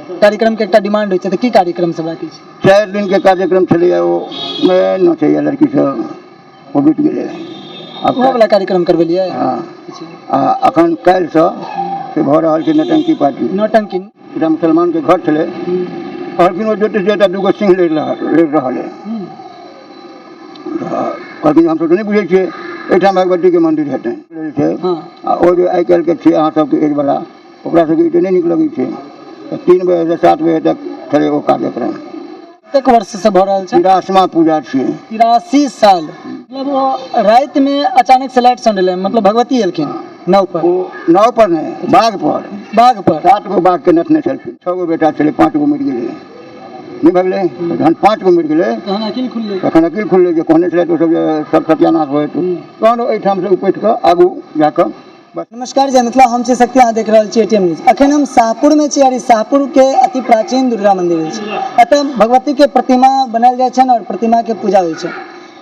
कार्यक्रम के एक डिमांड होय छै तऽ की कार्यक्रम सब राखै छी? 4 दिन के कार्यक्रम छलैया ओ नचैया लड़की सब ओ बीत गेलै। आब वह वाला कार्यक्रम करबेलियै। हाँ आ अखन काल्हि से भऽ रहल छै नौटंकी पार्टी। नौटंकी एकटा मुसलमान के घर छलै, कहलखिन ओ ज्योतिष जी दूगो सिंह लड़ि रहल है। कहलखिन हमसब तऽ नहि बुझै छियै, एहिठाम भगवती के मंदिर हेतै छै। आ ओ जे आइ काल्हि के छियै अहाँ सबके एज वाला, ओकरा सबके ई नहि नीक लगै छै। 3 बजे से 7 बजे तक छलै ओ कार्यक्रम। कतेक वर्ष से भऽ रहल छै? 83वां पूजा छियै। 83 साल। मतलब वो राति में अचानक से लाइट सन एलै, मतलब भगवती एलखिन नाव पर? ओ नाव पर नहीं, बाघ पर। बाघ पर 7 गो बाघ के नथने छलखिन। 6 गो बेटा छलै, 5 गो मरि गेलै। नहीं भगलै, जहन 5 गो मरि गेलै तहन अकिल खुललै। तखन अकिल खुललै जे कहने छलै तो सब सत्यानाश होय। तहन एहिठाम से उपटि कऽ आगू जाकऽ नमस्कार जय मिथिला, हम छी शक्ति, अहाँ देख रहल छी एटीएम न्यूज। अखन हम शाहपुर में छी और शाहपुर के अति प्राचीन दुर्गा मंदिर अछि। एतऽ भगवती के प्रतिमा बनायल जाइ छनि और प्रतिमा के पूजा होइ छै।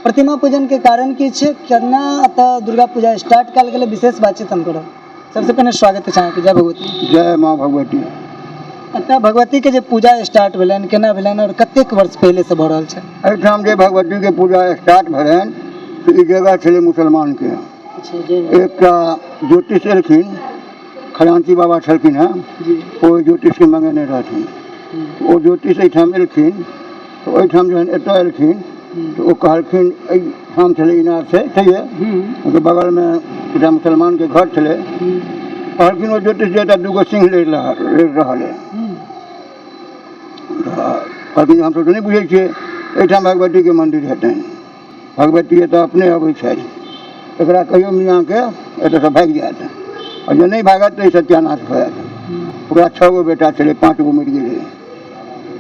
प्रतिमा पूजन के कारण की छै, केना एतऽ दुर्गा पूजा स्टार्ट कयल गेलै, विशेष बातचीत हम करब। सबसे पहले स्वागत है अहाँके। जय भगवती। जय माँ भगवती। एतऽ भगवती के जे पूजा स्टार्ट भेलनि, केना भेलनि और कतेक वर्ष पहले से भऽ रहल छै? एहिठाम जे भगवती के पूजा स्टार्ट भेलनि, ई जगह छलै मुसलमान के। एकटा ज्योतिष एलखिन, खजांची बाबा छलखिन हेँ, ओ ज्योतिष के मंगेने रहथिन। ओ ज्योतिष एहिठाम एलखिन, तऽ ओहिठाम जहन एतऽ एलखिन तऽ ओ कहलखिन एहिठाम छलै इनार छैहे, ओकर बगलमे एकटा मुसलमान के घर छलै। कहलखिन ओ ज्योतिष जी दूगो सिंह लड़ि रहल है। कहलखिन हमसब तऽ नहि बुझै छियै, एहिठाम भगवती के मंदिर हेतै। भगवती एतऽ अपने अबै छथि, एकरा कहियो मियाँ के एतऽ से भागि जायत, और जे नहीं भागत तऽ सत्यानाश होयत। ओकरा 6 गो बेटा छलै, 5 गो मरि गेलै।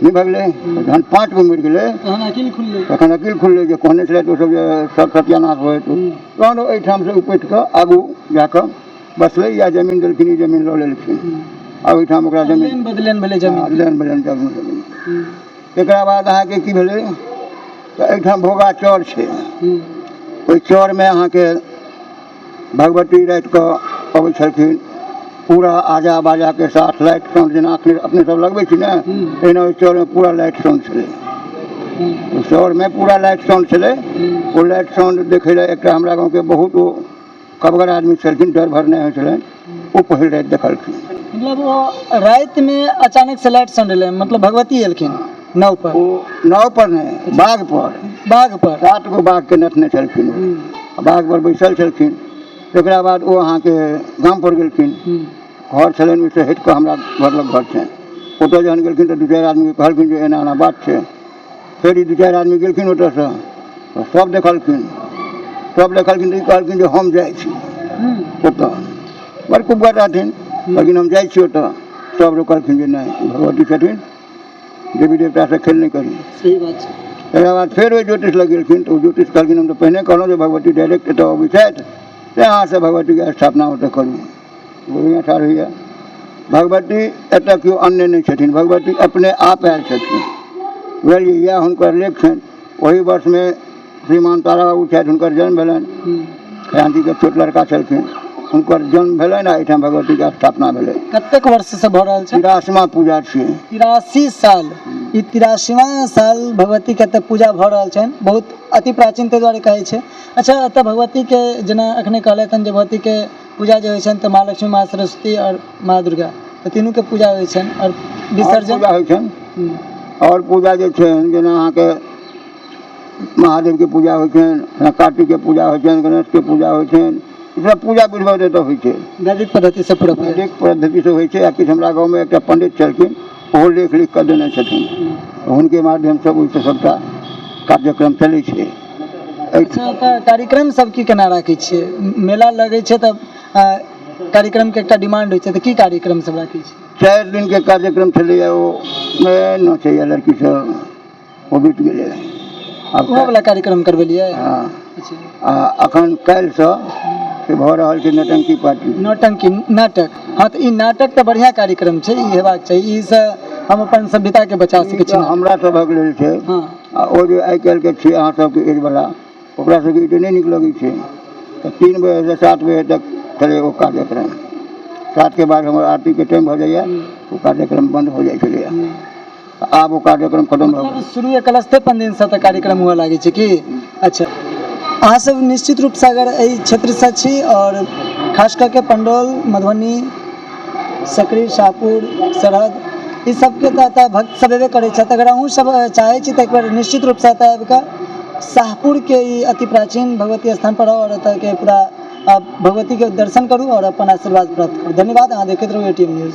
नहीं भगलै, जहन 5 गो मरि गेलै तखन अकिल खुललै जे कहने छलै तो सब सत्यानाश होय। तहन एहिठाम से उपटि कऽ आगू जाकऽ बसलै, या जमीन देलखिन, ई जमीन लऽ लेलखिन। आब ओहिठाम ओकरा जमीन लेन बदलेन जमीन। एकरा बाद अहाँके की भेलै तऽ एहिठाम भोगा चौर छै। ओहि चौरमे अहाँके भगवती राति कऽ अबै छलखिन, पूरा आजा बाजा के साथ, लाइट साउंड जेना अपने सब लगबै छी ने, एहिना ओहि चौर में पूरा लाइट साउंड छलै। ओहि चौर में पूरा लाइट साउंड छलै। ओ लाइट साउंड देखै लए एकटा हमरा गाँव के बहुत ओ कबगर आदमी छलखिन, डर भर नहि होइ छलनि, ओ पहिल राति देखलखिन। मतलब वो राति में अचानक से लाइट साउंड एलै, मतलब भगवती एलखिन नाव पर? ओ नाव पर नहीं, बाघ पर। बाघ पर 7 गो बाघ के नथने छलखिन। बाघ पर बैसल छलखिन। तकरा बाद ओ अहाँके गाम पर गेलखिन। घर छलनि ओहिसँ हटि कऽ हमरा घर लग घर छनि। ओतऽ जहन गेलखिन तऽ 2-4 आदमी कहलखिन जे एना एना बात छै। फेर ई 2-4 आदमी गेलखिन ओतऽसँ, सब देखलखिन तऽ ई कहलखिन जे हम जाइ छी ओतऽ। बड़ कुबगर रहथिन, लेकिन हम जाइ छी ओतऽ। सब रोकलखिन जे नहीं, भगवती छथिन, देवी देवता से खेल नहीं करी। सही बात छै। तकर बाद फेर ओहि ज्योतिष लग गेलखिन, तऽ ओ ज्योतिष कहलखिन हम तऽ पहिने कहलहुँ जे भगवती डायरेक्ट एतऽ अबै छथि, तेँ अहाँसँ भगवती के स्थापना ओतऽ करू। वही ठाढ़ होइए। भगवती एतऽ केओ अन्य नहीं छथिन, भगवती अपने आप आयल छथिन। बुझलियै, इएह हुनकर लेख छनि। ओही वर्ष में श्रीमान तारा बाबू छथि, हुनकर जन्म भेलनि। खजांची के छोट लड़का छलखिन, हुनकर जन्म भेलनि आ एहिठाम भगवती के स्थापना भेलै। कतेक वर्ष से भऽ रहल छै? 83वां पूजा छियै। 83 साल। ई 83वां साल भगवती के एतऽ पूजा भऽ रहल छनि। बहुत अति प्राचीन ताहि दुआरे कहै छै। अच्छा, एतऽ भगवती के जेना अखने कहलथि हन जे भगवती के पूजा जे होइ छनि तऽ माँ लक्ष्मी, माँ सरस्वती और माँ दुर्गा, तऽ तीनू के पूजा होइ छनि और विसर्जन पूजा होइ छनि। और पूजा जे छनि, जेना अहाँके महादेव के पूजा होइ छनि, कार्तिक के पूजा होइ छनि, गणेश के पूजा होइ छनि। ई सब पूजा बुझबै एतऽ होइ छै वैदिक पद्धति से। पूरा वैदिक पद्धति से होइ छै। आ किछु हमरा गाँव में एकटा पंडित छलखिन, ओहो लेख लिख कऽ देने छथिन, हुनके माध्यम से ओहिसँ सबटा कार्यक्रम चलै छै। अच्छा, तऽ कार्यक्रम सब की केना राखै छियै? मेला लगै छै तऽ कार्यक्रम के एकटा डिमांड होइ छै, तऽ की कार्यक्रम सब राखै छियै? 4 दिन के कार्यक्रम छलैया, ओ नचैया लड़की सब, ओ बीत गेलै। आब वह वाला कार्यक्रम करबेलियै। हाँ। आ अखन काल्हिसँ से भऽ रहल छै नौटंकी पार्टी। नौटंकी नाटक? हाँ, तऽ ई नाटक तऽ बढ़िया कार्यक्रम छै, ई हेबाक चाही। ई से हम अपन सभ्यता के बचा सकै छी। हमरा सभक लेल छै। आ ओ जे आइ काल्हि के छियै अहाँ सबके एज वाला, ओकरा सबके ई नहि नीक लगै छै। तऽ 3 बजे से 7 बजे तक छलै ओ कार्यक्रम। 7 के बाद हमारे आरती के टाइम हो जाइए वो कार्यक्रम बंद हो जाए छलै आब वो कार्यक्रम खत्म हो मतलब शुरू कलशथे 5 दिन से कार्यक्रम हुआ लागे छै कि अच्छा अहाँ सब निश्चित रूप से अगर एहि क्षेत्र से छी और खास करके पंडौल मधुबनी सकरी शाहपुर सरहद ई सबके तऽ भक्त सब एबे करै छथि अगर अहूँ सब चाहै छी तऽ एक बार निश्चित रूप से एतऽ आबि कऽ शाहपुर के ई अति प्राचीन भगवती स्थान पर और एतऽ के पूरा भगवती के दर्शन करू और अपन आशीर्वाद प्राप्त करू धन्यवाद अहाँ देखैत रहू ATM न्यूज।